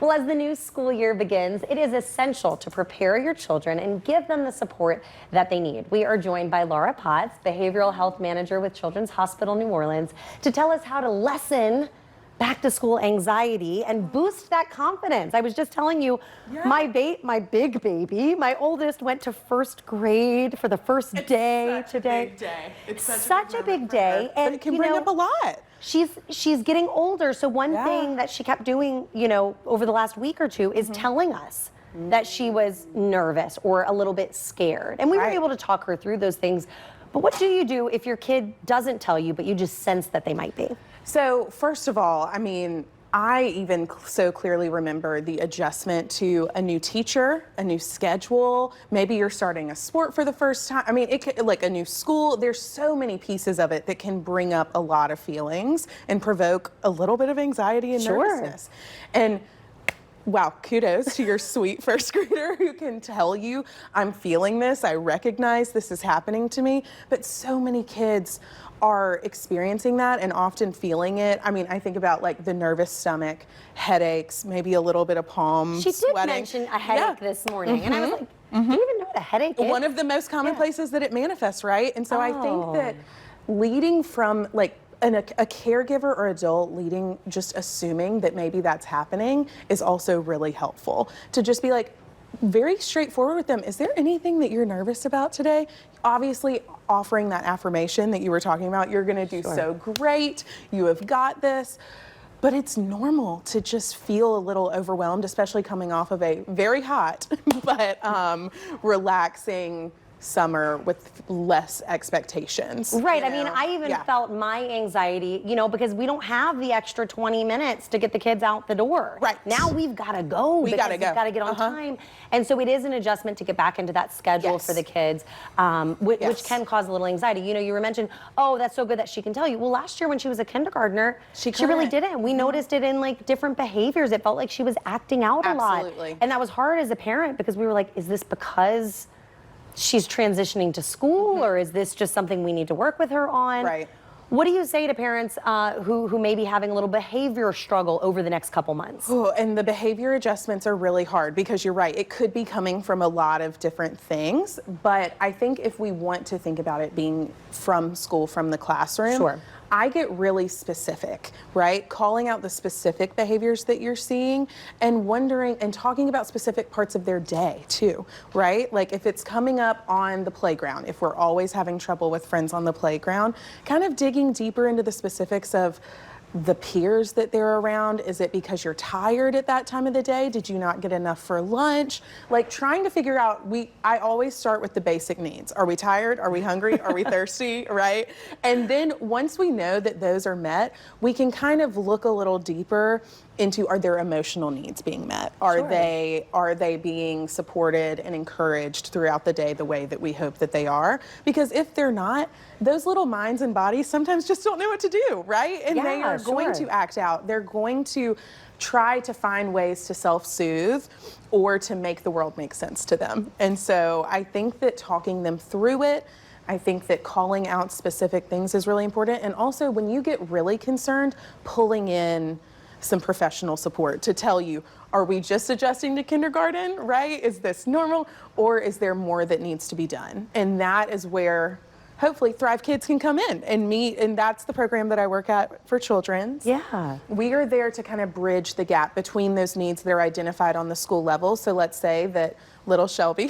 Well, as the new school year begins, it is essential to prepare your children and give them the support that they need. We are joined by Laura Potts, Behavioral Health Manager with Children's Hospital New Orleans, to tell us how to lessen back to school anxiety and boost that confidence. I was just telling you, my big baby, my oldest, went to first grade for the first day today. It's such a big day. And it can bring up a lot. She's getting older, so one thing that she kept doing, over the last week or two is telling us that she was nervous or a little bit scared. And we were able to talk her through those things. But what do you do if your kid doesn't tell you, but you just sense that they might be? So first of all, I even so clearly remember the adjustment to a new teacher, a new schedule. Maybe you're starting a sport for the first time. It could, like a new school. There's so many pieces of it that can bring up a lot of feelings and provoke a little bit of anxiety and nervousness. And wow, kudos to your sweet first grader who can tell you, I'm feeling this, I recognize this is happening to me. But so many kids are experiencing that and often feeling it. I think about like the nervous stomach, headaches, maybe a little bit of palm She sweating. did mention a headache this morning, and I was like, do you even know what a headache is? One of the most common places that it manifests, right? And so I think that leading from like a caregiver or adult leading, just assuming that maybe that's happening is also really helpful. To just be like, very straightforward with them. Is there anything that you're nervous about today? Obviously, offering that affirmation that you were talking about, you're gonna do so great, you have got this. But it's normal to just feel a little overwhelmed, especially coming off of a very hot, but relaxing summer with less expectations. Right. I even felt my anxiety, because we don't have the extra 20 minutes to get the kids out the door. Right. Now we've got to go. We got to go. We've got to get on time. And so it is an adjustment to get back into that schedule for the kids, which can cause a little anxiety. You were mentioning, oh, that's so good that she can tell you. Well, last year when she was a kindergartner, she really didn't. We noticed it in like different behaviors. It felt like she was acting out a lot. And that was hard as a parent because we were like, is this because she's transitioning to school, or is this just something we need to work with her on? Right. What do you say to parents who may be having a little behavior struggle over the next couple months? Oh, and the behavior adjustments are really hard because you're right, it could be coming from a lot of different things, but I think if we want to think about it being from school, from the classroom, I get really specific, right? Calling out the specific behaviors that you're seeing and wondering and talking about specific parts of their day too, right? Like if it's coming up on the playground, if we're always having trouble with friends on the playground, kind of digging deeper into the specifics of the peers that they're around. Is it because you're tired at that time of the day? Did you not get enough for lunch? Like trying to figure out, I always start with the basic needs. Are we tired? Are we hungry? Are we thirsty? Right? And then once we know that those are met, we can kind of look a little deeper into, are their emotional needs being met? Are they being supported and encouraged throughout the day the way that we hope that they are? Because if they're not, those little minds and bodies sometimes just don't know what to do, right? And they are going to act out. They're going to try to find ways to self-soothe or to make the world make sense to them. And so I think that talking them through it, I think that calling out specific things is really important. And also when you get really concerned, pulling in some professional support to tell you, are we just adjusting to kindergarten, right? Is this normal, or is there more that needs to be done? And that is where hopefully ThriveKids can come in and meet, and that's the program that I work at for Children's. Yeah. We are there to kind of bridge the gap between those needs that are identified on the school level. So let's say that little Shelby,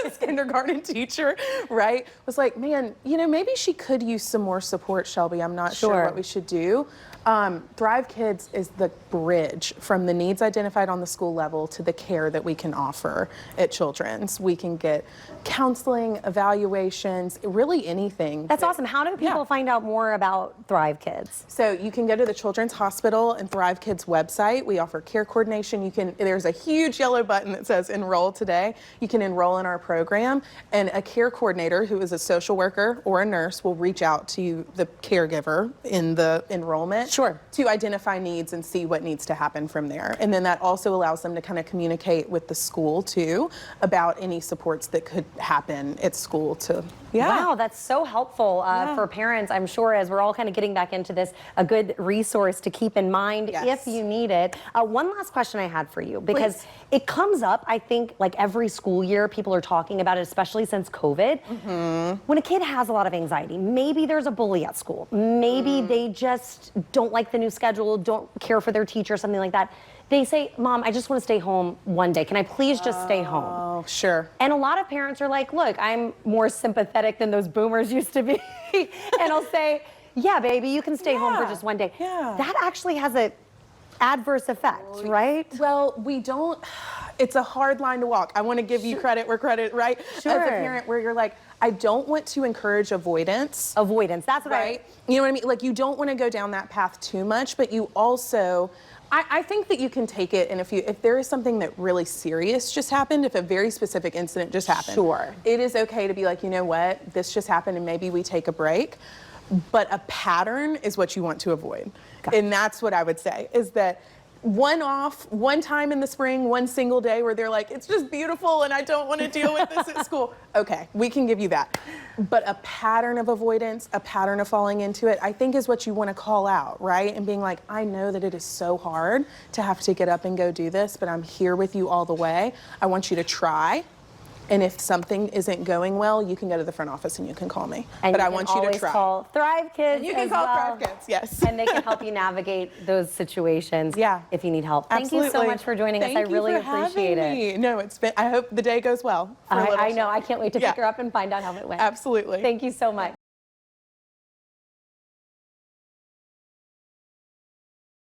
this kindergarten teacher, right, was like, man, maybe she could use some more support, Shelby. I'm not sure what we should do. ThriveKids is the bridge from the needs identified on the school level to the care that we can offer at Children's. We can get counseling, evaluations, really anything. That's awesome. How do people find out more about ThriveKids? So you can go to the Children's Hospital and ThriveKids website. We offer care coordination. There's a huge yellow button that says enroll today. You can enroll in our program, and a care coordinator who is a social worker or a nurse will reach out to the caregiver in the enrollment to identify needs and see what needs to happen from there. And then that also allows them to kind of communicate with the school too about any supports that could happen at school to Yeah. Wow, that's so helpful for parents, I'm sure, as we're all kind of getting back into this, a good resource to keep in mind if you need it. One last question I had for you, because it comes up, I think, like every school year, people are talking about it, especially since COVID. When a kid has a lot of anxiety, maybe there's a bully at school, maybe they just don't like the new schedule, don't care for their teacher, something like that. They say, Mom, I just want to stay home one day. Can I please just stay home? Oh, sure. And a lot of parents are like, look, I'm more sympathetic than those boomers used to be. And I'll say, yeah, baby, you can stay home for just one day. That actually has an adverse effect, right? Well, we don't, it's a hard line to walk. I want to give you credit where credit, right? Sure. As a parent, where you're like, I don't want to encourage avoidance. Avoidance, that's what You know what I mean? Like, you don't want to go down that path too much, but you also, I think that you can take it, and if there is something that really serious just happened, if a very specific incident just happened, it is okay to be like, you know what, this just happened and maybe we take a break. But a pattern is what you want to avoid. And that's what I would say, is that one time in the spring, one single day where they're like, it's just beautiful and I don't want to deal with this at school. Okay, we can give you that. But a pattern of avoidance, a pattern of falling into it, I think is what you want to call out, right? And being like, I know that it is so hard to have to get up and go do this, but I'm here with you all the way. I want you to try. And if something isn't going well, you can go to the front office and you can call me. And but I want you to try. Call ThriveKids. And you can call ThriveKids, yes. And they can help you navigate those situations if you need help. Thank you so much for joining us. I really appreciate it. No, it's been, I hope the day goes well. I know. I can't wait to pick her up and find out how it went. Absolutely. Thank you so much.